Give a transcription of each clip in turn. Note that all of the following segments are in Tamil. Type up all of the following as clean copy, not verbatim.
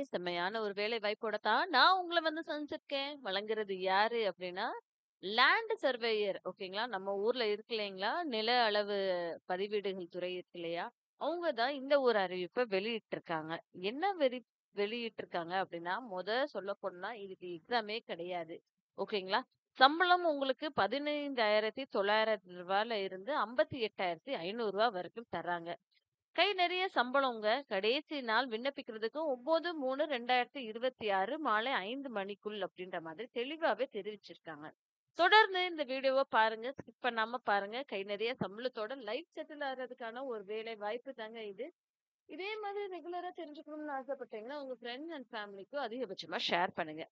செம்மையான ஒரு வேலை வாய்ப்போட தான் நான் உங்கள வந்து சந்திச்சிருக்கேன். வழங்குறது யாரு அப்டின்னா, லேண்ட் சர்வேயர் ஓகேங்களா? நம்ம ஊர்ல இருக்கு இல்லைங்களா? நில அளவு பதிவேடுகள் துறை இருக்கு இல்லையா? அவங்க தான் இந்த ஒரு அறிவிப்ப வெளியிட்டிருக்காங்க. என்ன வெளியிட்டிருக்காங்க அப்டின்னா, சொல்லப்போனா இதுக்கு எக்ஸாமே கிடையாது. ஓகேங்களா? சம்பளம் உங்களுக்கு ரூ. 15,900 இருந்து ரூ. 58,500 வரைக்கும் தர்றாங்க. கை நிறைய சம்பளம்ங்க. கடைசி நாள் விண்ணப்பிக்கிறதுக்கு 9/3/2026 மாலை 5 மணிக்குள் அப்படின்ற மாதிரி தெளிவாவே தெரிவிச்சிருக்காங்க. தொடர்ந்து இந்த வீடியோவ பாருங்க. ஸ்கிப் பண்ணாம பாருங்க. கை நிறைய சம்பளத்தோட லைஃப் செட்டில் ஆகுறதுக்கான ஒரு வேலை வாய்ப்பு தாங்க இது. இதே மாதிரி ரெகுலரா தெரிஞ்சுக்கணும்னு ஆசைப்பட்டீங்கன்னா, உங்க ஃப்ரெண்ட்ஸ் அண்ட் ஃபேமிலிக்கும் அதிகபட்சமா ஷேர் பண்ணுங்க.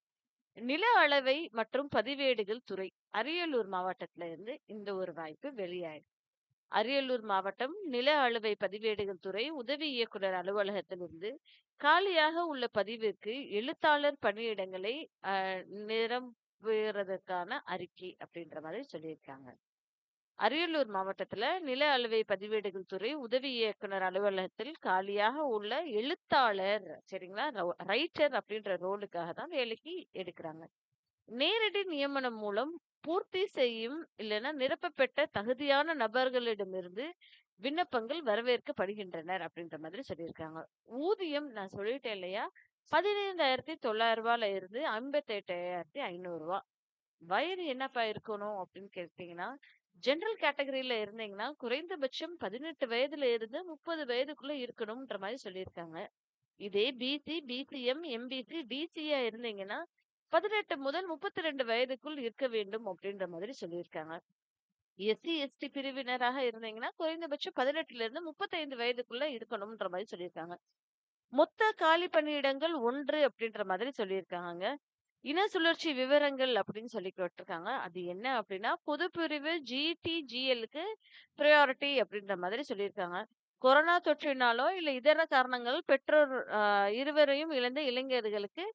நில அளவை மற்றும் பதிவேடுகள் துறை, அரியலூர் மாவட்டத்துல இருந்து இந்த ஒரு வாய்ப்பு வெளியாயிருக்கு. அரியலூர் மாவட்டம் நில அளவை பதிவேடுகள் துறை உதவி இயக்குனர் அலுவலகத்திலிருந்து காலியாக உள்ள பதிவிற்கு எழுத்தாளர் பணியிடங்களை நிரம்புறதற்கான அறிக்கை அப்படின்ற மாதிரி சொல்லியிருக்காங்க. அரியலூர் மாவட்டத்துல நில அளவை பதிவேடுகள் துறை உதவி இயக்குனர் அலுவலகத்தில் காலியாக உள்ள எழுத்தாளர் சரிங்களா ரைட்டர் அப்படின்ற ரோலுக்காக தான் வேலைக்கு எடுக்கிறாங்க. நேரடி நியமனம் மூலம் பூர்த்தி செய்யும் இல்லைன்னா நிரப்பப்பட்ட தகுதியான நபர்களிடமிருந்து விண்ணப்பங்கள் வரவேற்கப்படுகின்றனர் அப்படின்ற மாதிரி சொல்லியிருக்காங்க. ஊதியம் நான் சொல்லிட்டேன் இல்லையா? ரூ. 15,900 இருந்து ரூ. 58,500. வயது என்னப்பா இருக்கணும் அப்படின்னு கேட்டீங்கன்னா, ஜெனரல் கேட்டகரியில இருந்தீங்கன்னா குறைந்தபட்சம் 18 வயதுல இருந்து 30 வயதுக்குள்ள இருக்கணும்ன்ற மாதிரி சொல்லியிருக்காங்க. இதே பிசி, பிசிஎம், எம்பிசி, டிசியா இருந்தீங்கன்னா 18 முதல் 32 வயதுக்குள் இருக்க வேண்டும் அப்படின்ற மாதிரி சொல்லியிருக்காங்க. எஸ்சி, எஸ்டி பிரிவினராக இருந்தீங்கன்னா குறைந்தபட்சம் 18ல இருந்து 35 வயதுக்குள்ள இருக்கணும்ன்ற மாதிரி சொல்லியிருக்காங்க. மொத்த காலி பணியிடங்கள் 1 அப்படின்ற மாதிரி சொல்லியிருக்காங்க. இன சுழற்சி விவரங்கள் அப்படின்னு சொல்லி கேட்டிருக்காங்க. அது என்ன அப்படின்னா, பொதுப்பிரிவு ஜிடிஜிஎல்க்கு பிரையாரிட்டி அப்படின்ற மாதிரி சொல்லியிருக்காங்க. கொரோனா தொற்றினாலோ இல்ல இதர காரணங்கள் பெற்றோர் இருவரையும் இழந்த இளைஞர்களுக்கு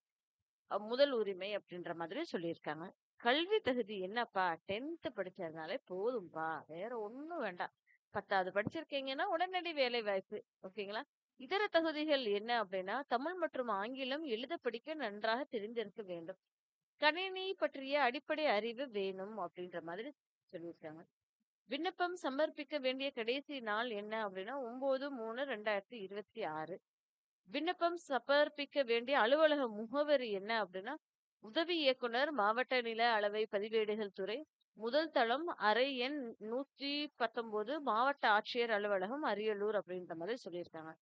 முதல் உரிமை அப்படின்ற மாதிரி சொல்லியிருக்காங்க. கல்வி தகுதி என்னப்பா? 10th படிச்சதுனாலே போதும்பா. வேற ஒண்ணும் வேண்டாம். 10வது படிச்சிருக்கீங்கன்னா உடனடி வேலை வாய்ப்பு. ஓகேங்களா? இதர தகுதிகள் என்ன அப்படின்னா, தமிழ் மற்றும் ஆங்கிலம் எழுத படிக்க நன்றாக தெரிந்திருக்க வேண்டும். கணினி பற்றிய அடிப்படை அறிவு வேணும் அப்படின்ற மாதிரி சொல்லியிருக்காங்க. விண்ணப்பம் சமர்ப்பிக்க வேண்டிய கடைசி நாள் என்ன அப்படின்னா 9/3/2026. விண்ணப்பம் சமர்ப்பிக்க வேண்டிய அலுவலக முகவரி என்ன அப்படின்னா, உதவி இயக்குனர் மாவட்ட நில அளவை பதிவேடுகள் துறை, முதல் தளம், அறை எண் 119, மாவட்ட ஆட்சியர் அலுவலகம், அரியலூர் அப்படின்ற மாதிரி சொல்லியிருக்காங்க.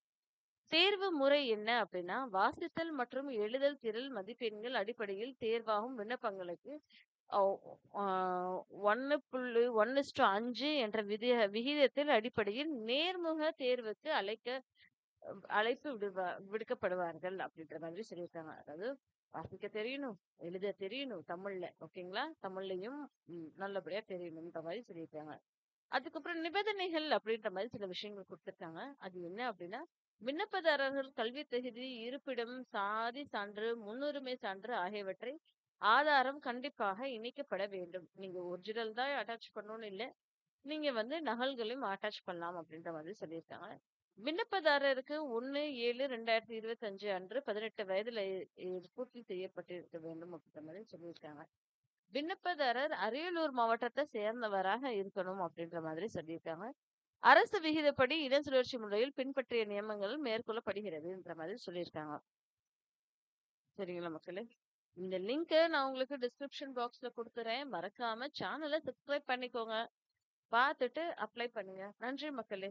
தேர்வு முறை என்ன அப்படின்னா, வாசித்தல் மற்றும் எழுதல் திறல் மதிப்பெண்கள் அடிப்படையில் தேர்வாகும் விண்ணப்பங்களுக்கு 1:1:5 என்ற விகிதத்தில் அடிப்படையில் நேர்முக தேர்வுக்கு அழைப்பு விடுக்கப்படுவார்கள் அப்படின்ற மாதிரி சொல்லியிருக்காங்க. அதாவது வாசிக்க தெரியணும், எழுத தெரியணும் தமிழ்ல. ஓகேங்களா? தமிழ்லயும் நல்லபடியா தெரியணும்ன்ற மாதிரி சொல்லியிருக்காங்க. அதுக்கப்புறம் நிபந்தனைகள் அப்படின்ற மாதிரி சில விஷயங்கள் குடுத்திருக்காங்க. அது என்ன அப்படின்னா, விண்ணப்பதாரர்கள் கல்வி தகுதி, இருப்பிடம், சாதி சான்று, முன்னுரிமை சான்று ஆகியவற்றை ஆதாரம் கண்டிப்பாக இணைக்கப்பட வேண்டும். நீங்க ஒரிஜினல் தான் அட்டாச் பண்ணணும்னு இல்ல. நீங்க வந்து நகல்களையும் அட்டாச் பண்ணலாம் அப்படின்ற மாதிரி சொல்லியிருக்காங்க. விண்ணப்பதாரருக்கு 1/7/2025 அன்று 18 வயதுல பூர்த்தி செய்யப்பட்டிருக்க வேண்டும் அப்படின்ற மாதிரி சொல்லியிருக்காங்க. விண்ணப்பதாரர் அரியலூர் மாவட்டத்தை சேர்ந்தவராக இருக்கணும் அப்படின்ற மாதிரி சொல்லியிருக்காங்க. அரசு விகிதப்படி இன சுழற்சி முறையில் பின்பற்றிய நியமங்கள் மேற்கொள்ளப்படுகிறதுன்ற மாதிரி சொல்லியிருக்காங்க. சரிங்களா மக்களே? இந்த லிங்க் நான் உங்களுக்கு டிஸ்கிரிப்ஷன் பாக்ஸ்ல கொடுத்துறேன். மறக்காம சேனலை சப்ஸ்கிரைப் பண்ணிக்கோங்க. பார்த்துட்டு அப்ளை பண்ணுங்க. நன்றி மக்களே.